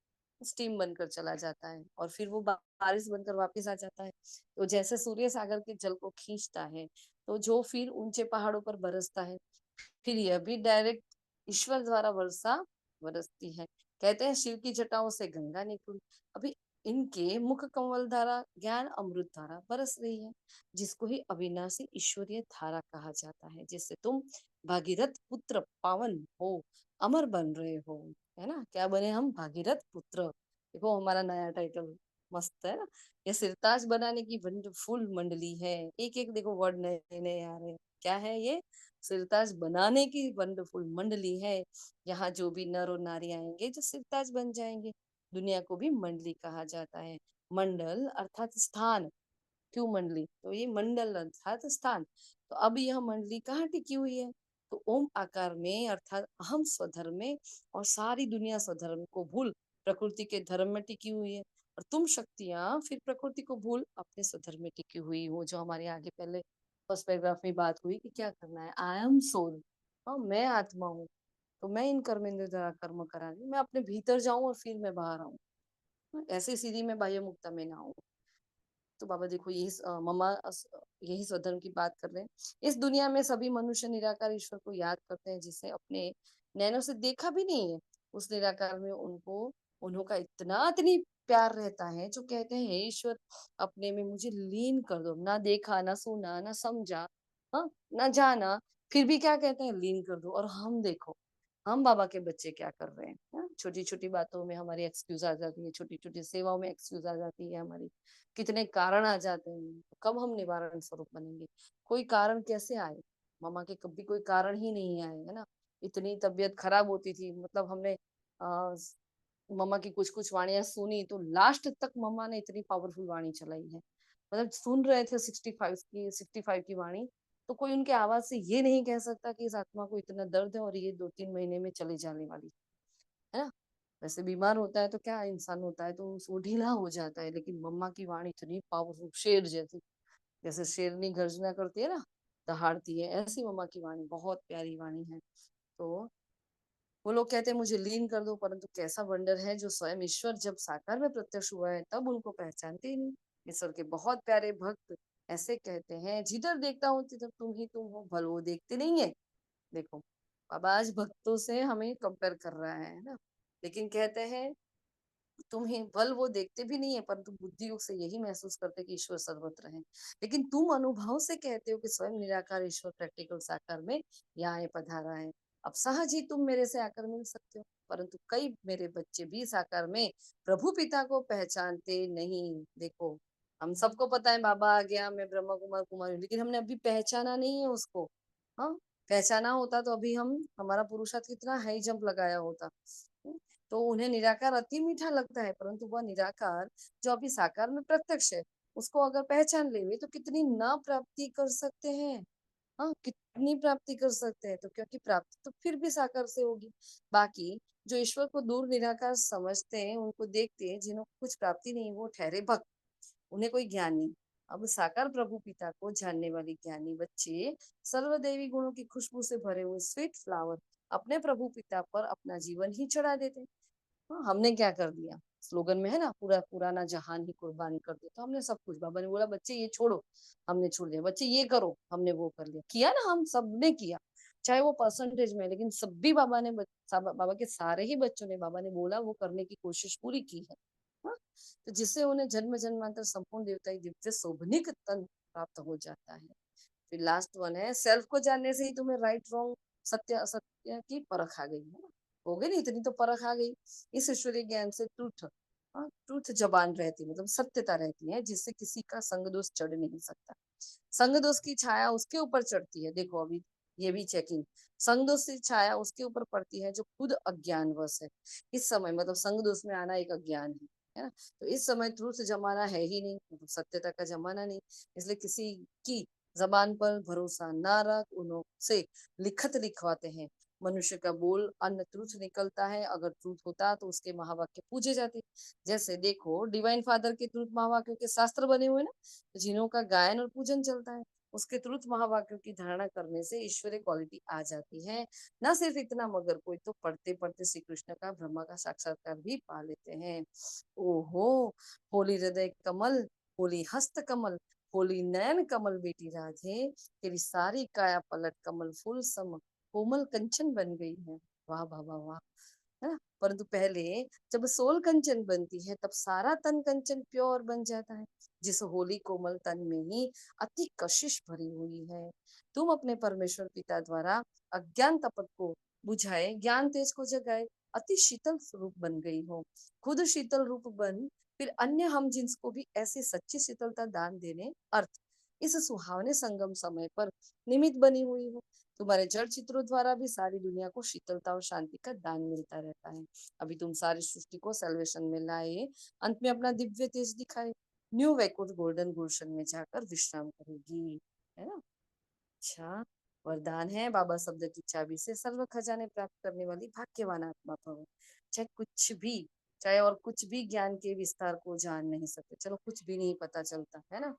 स्टीम बनकर चला जाता है और फिर वो बारिश बनकर वापस आ जाता है। तो जैसे सूर्य सागर के जल को खींचता है, तो जो फिर ऊंचे पहाड़ों पर बरसता है, फिर यह भी डायरेक्ट ईश्वर द्वारा वर्षा बरसती है। कहते हैं शिव की जटाओं से गंगा निकली, अभी इनके मुख कमल धारा ज्ञान अमृत धारा बरस रही है, जिसको ही अविनाशी ईश्वरीय धारा कहा जाता है, जिससे तुम भागीरथ पुत्र पावन हो, अमर बन रहे हो, है ना। क्या बने हम? भागीरथ पुत्र। देखो हमारा नया टाइटल मस्त है ना। ये सिरताज बनाने की वंडरफुल मंडली है। एक एक देखो वर्ड नए नए आ रहे हैं। क्या है ये? सिरताज बनाने की वंडरफुल मंडली है। यहाँ जो भी नर और नारी आएंगे जो सिरताज बन जाएंगे। दुनिया को भी मंडली कहा जाता है। मंडल अर्थात स्थान। क्यों मंडली? तो ये मंडल अर्थात स्थान। तो अब यह मंडली कहाँ टिकी हुई है? तो ओम आकार में, अर्थात अहम स्वधर्म में, और सारी दुनिया स्वधर्म को भूल प्रकृति के धर्म में टिकी हुई है। और तुम शक्तियां फिर प्रकृति को भूल अपने स्वधर्म में टिकी हुई हो। जो हमारे आगे पहले फर्स्ट पैराग्राफ में बात हुई कि क्या करना है, आई एम सोल, हाँ मैं आत्मा हूँ। तो मैं इन कर्मेंद्र द्वारा कर्म करा रही हूँ, मैं अपने भीतर जाऊं और फिर मैं बाहर आऊं, ऐसे सीधी में बाह्य मुक्ता में ना आऊं। तो बाबा देखो यही मम्मा यही स्वधर्म की बात कर रहे हैं। इस दुनिया में सभी मनुष्य निराकार ईश्वर को याद करते हैं, जिसे अपने नैनों से देखा भी नहीं है। उस निराकार में उन्हों का इतनी प्यार रहता है, जो कहते हैं, हे ईश्वर अपने में मुझे लीन कर दो। ना देखा, ना सुना, ना समझा, हाँ, ना जाना, फिर भी क्या कहते हैं, लीन कर दो। और हम देखो हम बाबा के बच्चे क्या कर रहे हैं। छोटी छोटी बातों में हमारी एक्सक्यूज आ जाती है, छोटी छोटी सेवाओं में एक्सक्यूज आ जाती है हमारी, कितने कारण आ जाते हैं। कब हम निवारण स्वरूप बनेंगे? कोई कारण कैसे आए? मामा के कभी कोई कारण ही नहीं आए, है ना। इतनी तबीयत खराब होती थी, मतलब हमने आ, मम्मा की कुछ कुछ वाणियां सुनी, तो लास्ट तक मम्मा ने इतनी पावरफुल वाणी चलाई है। मतलब सुन रहे थे 65 की वाणी, तो कोई उनके आवाज से ये नहीं कह सकता कि इस आत्मा को इतना दर्द है और ये 2-3 महीने में चले जाने वाली है ना। वैसे बीमार होता है तो क्या इंसान होता है, तो वो ढीला हो जाता है, लेकिन मम्मा की वाणी इतनी पावरफुल, शेर जैसी, जैसे शेरनी गर्जना करती है ना, दहाड़ती है, ऐसी मम्मा की वाणी बहुत प्यारी वाणी है। तो वो लोग कहते हैं मुझे लीन कर दो, परंतु कैसा वंडर है, जो स्वयं ईश्वर जब साकार में प्रत्यक्ष हुआ है तब उनको पहचानते ही नहीं। ईश्वर के बहुत प्यारे भक्त ऐसे कहते हैं, जिधर देखता हूँ तिधर तुम ही तुम हो, भल वो देखते नहीं है। देखो बाबा आज भक्तों से हमें कंपेयर कर रहा है ना, लेकिन कहते हैं तुम ही, भल वो देखते भी नहीं है, परंतु बुद्धि योग से यही महसूस करते कि ईश्वर सर्वत्र है। लेकिन तुम अनुभव से कहते हो कि स्वयं निराकार ईश्वर प्रैक्टिकल साकार में यहाँ पधारा है। अब सहज ही तुम मेरे से आकर मिल सकते हो, परंतु कई मेरे बच्चे भी साकार में प्रभु पिता को पहचानते नहीं। देखो, हम सबको पता है बाबा आ गया, मैं ब्रह्मा कुमार कुमारी, लेकिन हमने अभी पहचाना नहीं है उसको। हाँ, पहचाना होता तो अभी हम हमारा पुरुषार्थ कितना हाई जंप लगाया होता। तो उन्हें निराकार अति मीठा लगता है, परंतु वह निराकार जो अभी साकार में प्रत्यक्ष है, उसको अगर पहचान लेवे तो कितनी न प्राप्ति कर सकते हैं। हाँ, कितनी प्राप्ति कर सकते हैं, तो क्योंकि प्राप्ति तो फिर भी साकार से होगी। बाकी जो ईश्वर को दूर निराकार समझते हैं, उनको देखते हैं, जिन्हों को कुछ प्राप्ति नहीं, वो ठहरे भक्त, उन्हें कोई ज्ञान नहीं। अब साकार प्रभु पिता को जानने वाले ज्ञानी बच्चे सर्वदेवी गुणों की खुशबू से भरे हुए स्वीट फ्लावर अपने प्रभु पिता पर अपना जीवन ही चढ़ा देते हैं। हाँ, हमने क्या कर दिया, स्लोगन में है ना, पूरा पुराना जहान ही कुर्बान कर दिया। तो हमने सब कुछ, बाबा ने बोला बच्चे ये छोड़ो, हमने छोड़ दिया, बच्चे ये करो, हमने वो कर लिया, किया ना, हम सबने किया, चाहे वो परसेंटेज में, लेकिन सभी बाबा ने बाबा के सारे ही बच्चों ने बाबा ने बोला वो करने की कोशिश पूरी की है। हाँ? तो जिससे उन्हें जन्म जन्मांतर संपूर्ण देवताई दिव्य शोभनिक तन प्राप्त हो जाता है। फिर लास्ट वन है, सेल्फ को जानने से ही तुम्हें राइट रॉन्ग, सत्य असत्य की परख आ गई है ना, हो गई ना, इतनी तो परख आ गई। इस ईश्वरीय ज्ञान से ट्रूथ, हाँ, ट्रूथ जबान रहती, मतलब सत्यता रहती है, जिससे किसी का संग दोष चढ़ नहीं सकता। संग दोष की छाया उसके ऊपर चढ़ती है। देखो अभी ये भी चेकिंग, संग दोष की छाया उसके ऊपर पड़ती है जो खुद अज्ञानवश है। इस समय मतलब संग दोष में आना एक अज्ञान है ना। तो इस समय ट्रूथ जमाना है ही नहीं, मतलब सत्यता का जमाना नहीं, इसलिए किसी की जबान पर भरोसा ना रख, उनसे लिखत लिखवाते हैं। मनुष्य का बोल अन्न ट्रूथ निकलता है, अगर ट्रूथ होता तो उसके महावाक्य पूजे जाते। जैसे देखो डिवाइन फादर के ट्रूथ महावाक्यों के शास्त्र बने हुए ना, जिन्हों का गायन और पूजन चलता है, उसके ट्रूथ महावाक्यों की धारणा करने से ईश्वरीय क्वालिटी आ जाती है। न सिर्फ इतना, मगर कोई तो पढ़ते पढ़ते श्री कृष्ण का ब्रह्मा का साक्षात्कार भी पा लेते हैं। ओहो, होली हृदय कमल, होली हस्त कमल, होली नयन कमल बेटी राधे, तेरी सारी काया पलट कमल फूल सम कोमल कंचन बन गई है। वाह वाह वाह वाह, है ना। परंतु पहले जब सोल कंचन बनती है, तब सारा तन कंचन प्योर बन जाता है। जिस होली कोमल तन में ही अति कशिश भरी हुई है। तुम अपने परमेश्वर पिता द्वारा अज्ञान तपत को बुझाए, ज्ञान तेज को जगाए, अति शीतल स्वरूप बन गई हो। खुद शीतल रूप बन, फिर अन्य हम जिनको भी ऐसी सच्ची शीतलता दान देने अर्थ इस सुहावने संगम समय पर निमित्त बनी हुई हो। तुम्हारे जड़ चित्रों द्वारा भी सारी दुनिया को शीतलता और शांति का दान मिलता रहता है। अभी तुम सारी सृष्टि को सेल्वेशन में लाए, अंत में अपना दिव्य तेज दिखाए, न्यू वैकुंठ गोल्डन गुलशन में जाकर विश्राम करेगी, है ना। अच्छा, वरदान है, बाबा शब्द की चाबी से सर्व खजाने प्राप्त करने वाली भाग्यवान आत्मा भव। चाहे कुछ भी, चाहे और कुछ भी ज्ञान के विस्तार को जान नहीं सकते, चलो कुछ भी नहीं पता चलता है ना,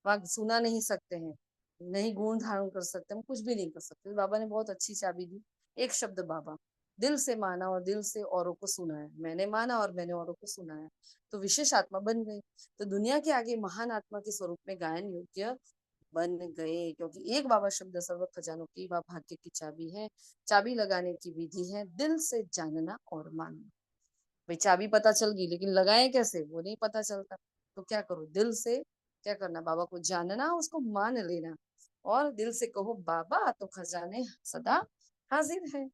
वहां सुना नहीं सकते हैं, नहीं गुण धारण कर सकते, हम कुछ भी नहीं कर सकते। बाबा ने बहुत अच्छी चाबी दी, एक शब्द बाबा, दिल से माना और दिल से औरों को सुनाया, मैंने माना और मैंने औरों को सुनाया, तो विशेष आत्मा बन गई। तो दुनिया के आगे महान आत्मा के स्वरूप में गायन योग्य बन गए, क्योंकि एक बाबा शब्द सर्व खजानों की वह भाग्य की चाबी है। चाबी लगाने की विधि है दिल से जानना और मानना। भाई चाबी पता चल गई, लेकिन लगाए कैसे वो नहीं पता चलता। तो क्या करो, दिल से क्या करना, बाबा को जानना, उसको मान लेना, और दिल से कहो बाबा तो खजाने सदा हाजिर है।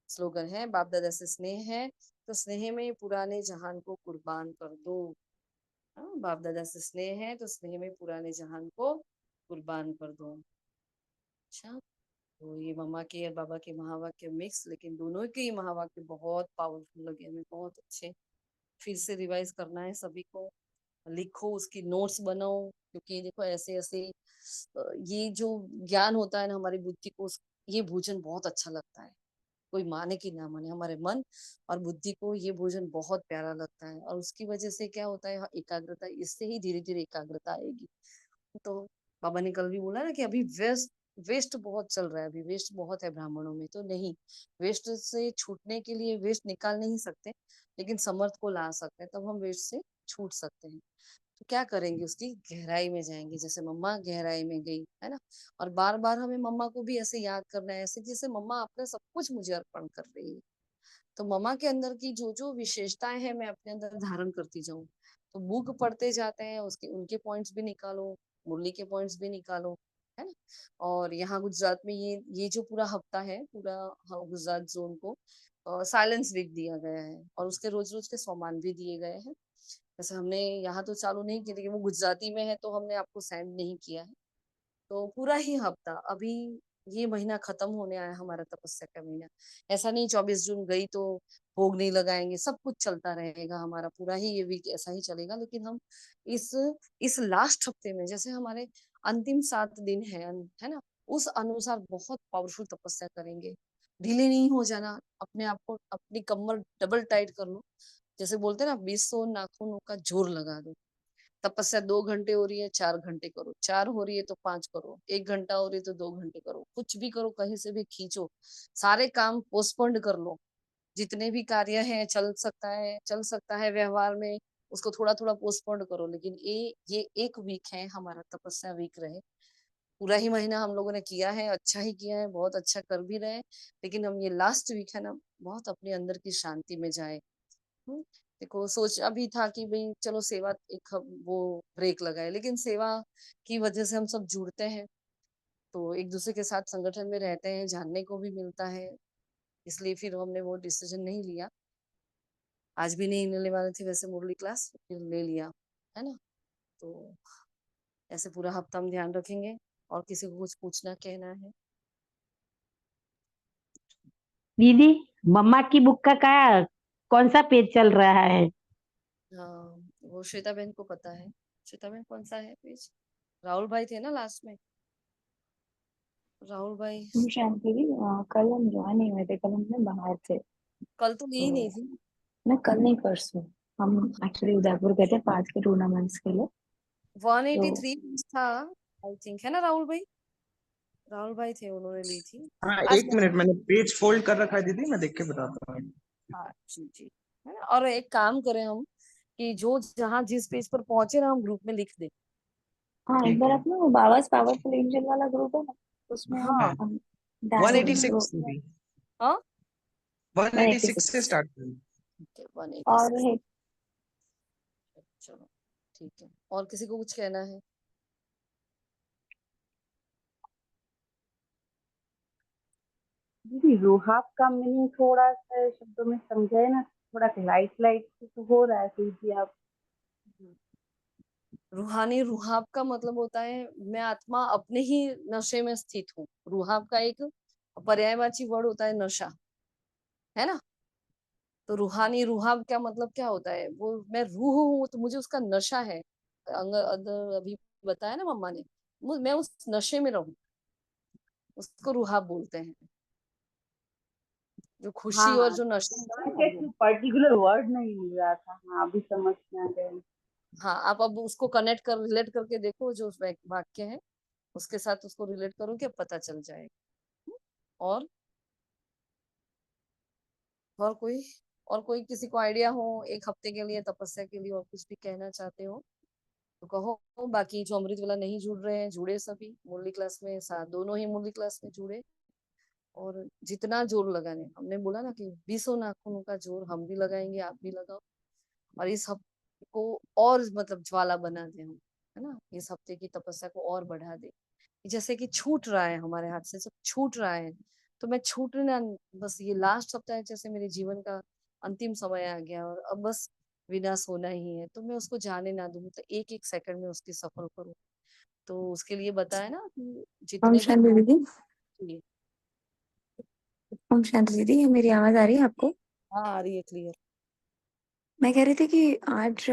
स्लोगन है, बाप दादा से स्नेह है तो स्नेह में पुराने जहान को कुर्बान कर दो। हाँ, बाप दादा से स्नेह है तो स्नेह में पुराने जहान को कुर्बान कर दो। अच्छा, तो ये मम्मा के और बाबा के महावाक्य मिक्स, लेकिन दोनों के ही महावाक्य बहुत पावरफुल लगे हमें, बहुत अच्छे। फिर से रिवाइज करना है सभी को, लिखो, उसकी नोट्स बनाओ, क्योंकि देखो ऐसे ऐसे ये जो ज्ञान होता है ना, हमारी बुद्धि को ये भोजन बहुत अच्छा लगता है। कोई माने कि ना माने, हमारे मन और बुद्धि को ये भोजन बहुत प्यारा लगता है, और उसकी वजह से क्या होता है, एकाग्रता, इससे ही धीरे धीरे एकाग्रता आएगी। तो बाबा ने कल भी बोला ना कि अभी वेस्ट वेस्ट बहुत चल रहा है, अभी वेस्ट बहुत है ब्राह्मणों में, तो नहीं, वेस्ट से छूटने के लिए वेस्ट निकाल नहीं सकते, लेकिन समर्थ को ला सकते हैं, तब हम वेस्ट से छूट सकते हैं। तो क्या करेंगे, उसकी गहराई में जाएंगे, जैसे मम्मा गहराई में गई है ना। और बार बार हमें मम्मा को भी ऐसे याद करना है, ऐसे जैसे मम्मा अपना सब कुछ मुझे अर्पण कर रही है। तो मम्मा के अंदर की जो जो विशेषताएं हैं, मैं अपने अंदर धारण करती जाऊं। तो बुक पढ़ते जाते हैं, उसके उनके पॉइंट्स भी निकालो, मुरली के पॉइंट्स भी निकालो, है ना। और यहाँ गुजरात में ये जो पूरा हफ्ता है, पूरा गुजरात जोन को साइलेंस वीक दिया गया है और उसके रोज रोज के सामान भी दिए गए हैं। जैसे हमने यहाँ तो चालू नहीं की, लेकिन वो गुजराती में है तो हमने आपको सेंड नहीं किया है। तो पूरा ही हफ्ता अभी ये महीना खत्म होने आया, हमारा तपस्या का महीना। ऐसा नहीं 24 जून गई तो भोग नहीं लगाएंगे, सब कुछ चलता रहेगा, हमारा पूरा ही ये वीक ऐसा ही चलेगा। लेकिन हम इस इस लास्ट हफ्ते में, जैसे हमारे अंतिम 7 दिन है ना, उस अनुसार बहुत पावरफुल तपस्या करेंगे। ढीले नहीं हो जाना, अपने आप को, अपनी कमर डबल टाइट कर लो। जैसे बोलते हैं ना, 20 नाखूनों का जोर लगा दो। तपस्या 2 घंटे हो रही है, 4 घंटे करो, 4 हो रही है तो 5 करो, 1 घंटा हो रही है तो 2 घंटे करो, कुछ भी करो, कहीं से भी खींचो, सारे काम पोस्टपोन्ड कर लो। जितने भी कार्य हैं, चल सकता है व्यवहार में, उसको थोड़ा थोड़ा पोस्टपोन्ड करो। लेकिन ये एक वीक है हमारा तपस्या वीक रहे। पूरा ही महीना हम लोगों ने किया है, अच्छा ही किया है, बहुत अच्छा कर भी रहे हैं। लेकिन हम ये लास्ट वीक है ना, बहुत अपने अंदर की शांति में जाए। हम्म, देखो सोचा भी था कि भाई चलो सेवा वो ब्रेक लगाए, लेकिन सेवा की वजह से हम सब जुड़ते हैं, तो एक दूसरे के साथ संगठन में रहते हैं, जानने को भी मिलता है। इसलिए फिर हमने वो डिसीजन नहीं लिया। आज भी नहीं लेने वाले थे वैसे मुरली क्लास, फिर ले लिया, है ना। तो ऐसे पूरा हफ्ता हम ध्यान रखेंगे। और किसी को कुछ पूछना कहना है? दीदी, मम्मा की बुक का क्या कौन सा पेज चल रहा है? हाँ, वो श्वेता बहन को पता है। श्वेता बहन कौन सा है पेज? राहुल भाई थे ना लास्ट में, राहुल भाई। शांति जी, कल हम ज्वाइन नहीं हुए थे, कल हम ना बाहर थे। कल तो यही नहीं तो थी। मैं कल नहीं, परसों हम एक्चुअली उदयपुर गए थे 5 के टूर्नामेंट्स के लिए। 183 था आई थिंक, है ना राहुल भाई? राहुल भाई थे, उन्होंने ली थी। हाँ, आज 1 मिनट, मैंने पेज फोल्ड कर रखा है दीदी, मैं देख के बताता हूँ। हाँ जी जी, है ना। और एक काम करें हम कि जो जहाँ जिस पेज पर पहुंचे ना, हम ग्रुप में लिख दे। हाँ, एक ठीक बार है। अपना वो बाबास पावरफुल एंजल वाला ग्रुप है ना, उसमें हाँ हम वन डाल एटी देंगे सिक्स वो। दीदी, हाँ, 186 से 186 स्टार्ट करें। ठीक है, 186। और है। चलो ठीक है। और किसी को कुछ कहना है? दीदी, रुहाब का मीनिंग थोड़ा सा शब्दों में समझाए ना, थोड़ा लाइट लाइट तो हो रहा है दीदी आप। रूहानी, रूहाब का मतलब होता है मैं आत्मा अपने ही नशे में स्थित हूँ। रूहाब का एक पर्यायवाची वर्ड होता है नशा, है ना। तो रूहानी, रूहाब क्या मतलब क्या होता है? वो मैं रूह हूँ तो मुझे उसका नशा है। अभी बताया ना मम्मा ने, मैं उस नशे में रहूं, उसको रूहाब बोलते हैं। जो खुशी और हाँ, जो नशा है ना, वो। पर्टिकुलर वर्ड नहीं मिल रहा था। हाँ, अभी समझ में आ गया। हाँ, आप अब उसको कनेक्ट कर, रिलेट करके देखो, जो वाक्य है उसके साथ उसको रिलेट करोगे, पता चल जाएगा। और और कोई और कोई किसी को आइडिया हो एक हफ्ते के लिए तपस्या के लिए, और कुछ भी कहना चाहते हो तो कहो। बाकी जो अमृत वाला नहीं जुड़ रहे हैं, जुड़े सभी मुरली क्लास में, साथ दोनों ही मुरली क्लास में जुड़े। और जितना जोर लगाने, हमने बोला ना कि 20 नाखूनों का जोर हम भी लगाएंगे, आप भी लगाओ। और इस हफ्ते को और मतलब ज्वाला बना दे हम, है ना। इस हफ्ते की तपस्या को और बढ़ा दे। जैसे कि छूट रहा है हमारे हाथ से, सब छूट रहा है, तो मैं छूटना, बस ये लास्ट हफ्ता है, जैसे मेरे जीवन का अंतिम समय आ गया और अब बस विनाश होना ही है, तो मैं उसको जाने ना दूं, तो एक एक सेकंड में उसकी सफल करूं। तो उसके लिए बताया ना कि ओम जितने भी शांति भोग दीदी। लिए। ओम शांति दीदी, मेरी आवाज आ रही है आपको? हाँ, आ रही है क्लियर। मैं कह रही थी कि आज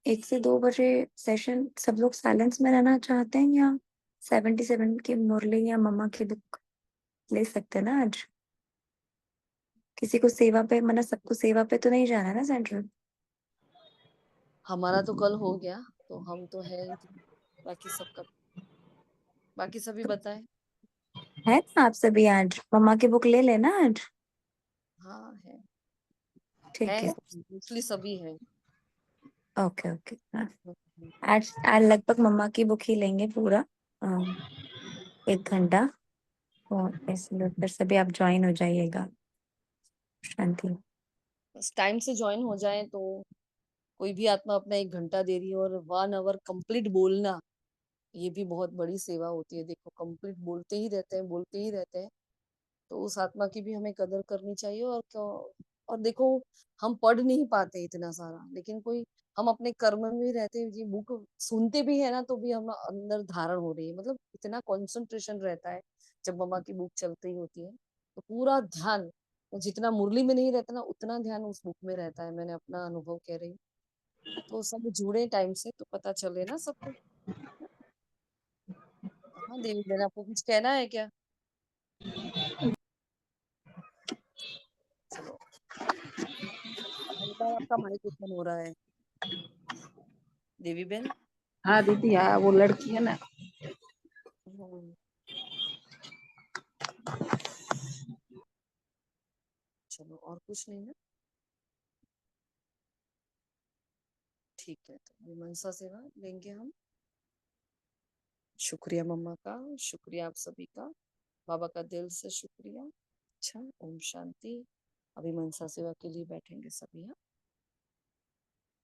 1 से 2 बजे सेशन सब लोग साइलेंस में रहना चाहते हैं, या 77 की मुरली या मम्मा की बुक ले सकते हैं ना आज? किसी को सेवा पे, मतलब सबको सेवा पे तो नहीं जाना है ना सेंट्रल? हमारा तो कल हो गया, तो हम तो है ही, बाकी सबका, बाकी सभी बताए। है ना, आप सभी आज मम्मा की बुक ले लेना आज। हाँ है, ठीक है। मोस्टली सभी है। Okay okay. आज आज लगभग मम्मा की बुक ही लेंगे पूरा 1 घंटा, और इसलिए फिर सभी आप ज्वाइन हो जाइएगा। शांति। बस टाइम से ज्वाइन हो जाए तो कोई भी आत्मा अपना 1 घंटा दे रही है और 1 आवर कंप्लीट बोलना, ये भी बहुत बड़ी सेवा होती है। देखो कंप्लीट बोलते ही रहते हैं, बोलते ही रहते हैं, तो उस आत्मा की भी हमें कदर करनी चाहिए। और क्या, और देखो हम पढ़ नहीं पाते इतना सारा, लेकिन कोई हम अपने कर्म में भी रहते हैं, ये बुक सुनते भी है ना, तो भी हम अंदर धारण हो रही है, मतलब इतना कंसंट्रेशन रहता है जब मम्मा की बुक चलती होती है, तो पूरा ध्यान, जितना मुरली में नहीं रहता ना उतना ध्यान उस बुक में रहता है। मैंने अपना अनुभव कह रही हूँ। तो सब जुड़े टाइम से तो पता चले ना सबको। हाँ देवी बहन, आपको कुछ कहना है क्या? चलो, हल्का आपका माइक ओपन हो रहा है देवी बहन। हाँ दीदी, हाँ वो लड़की है ना। हम्म, चलो और कुछ नहीं ना, ठीक है। तो अभी मनसा सेवा लेंगे हम। शुक्रिया मम्मा का, शुक्रिया आप सभी का, बाबा का दिल से शुक्रिया। अच्छा, ओम शांति। अभी मनसा सेवा के लिए बैठेंगे सभी। हाँ।